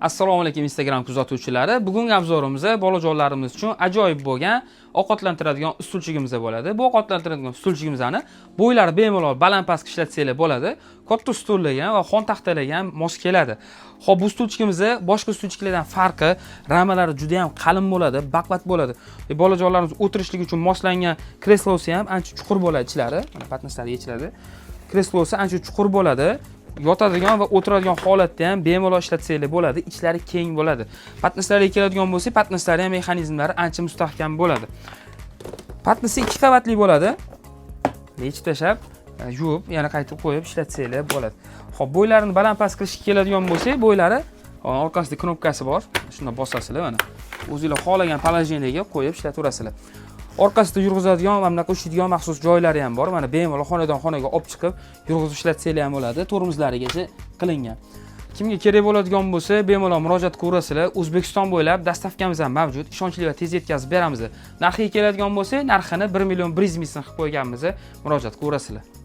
Assalomu alaykum Instagram kuzatuvchilari. Bugungi obzorimizda bolajonlarimiz uchun ajoyib bo'lgan ovqatlantiradigan ustulchigimiz bo'ladi. Bu ovqatlantiradigan ustulchigimizni bo'ylari bemalol balandpast ishlatsanglar bo'ladi. Katta stullar va xon taxtalarga ham mos keladi. Xo'p, bu ustulchigimiz boshqa ustulchilardan farqi, ramalari juda ham qalin bo'ladi, baqvat bo'ladi. Bolajonlarimiz o'tirishligi uchun moslangan kreslosi ham ancha chuqur bo'ladi ichlari. Mana patnaslari yechiladi. Kreslosi ancha chuqur bo'ladi. Yotadigan va o'tiradigan holatda ham bemalol ishlatsanglar bo'ladi. Ichlari keng bo'ladi. Patnaslariga keladigan bo'lsa, patnaslari ham mexanizmlari ancha mustahkam bo'ladi. Patnasi 2 qavatli bo'ladi. Yechib tashab, yuvib, yana qaytib qo'yib ishlatsanglar bo'ladi. Xo'p, bo'ylarini balandpast qilishga keladigan bo'lsa, bo'ylari orqasida knopkasi bor. Shunda bosasizlar mana. O'zingizlar xohlagan poложениyaga qo'yib ishlataverasizlar. Orqasida yurg'izadigan va bunaqa ushlaydigan maxsus joylari ham bor. Mana bemalol xonadan xonaga olib chiqib, yurg'izib ishlatsanglar ham bo'ladi. Tormozlarigacha qilingan. Kimga kerak bo'ladigan bo'lsa, bemalol murojaat qilaverasizlar. O'zbekiston bo'ylab dastavkamiz ham mavjud. Ishonchli va tez yetkazib beramiz. Narxiga keladigan bo'lsa, narxini 1 million 100 ming so'm qilib qo'yganmiz. Murojaat qilaverasizlar.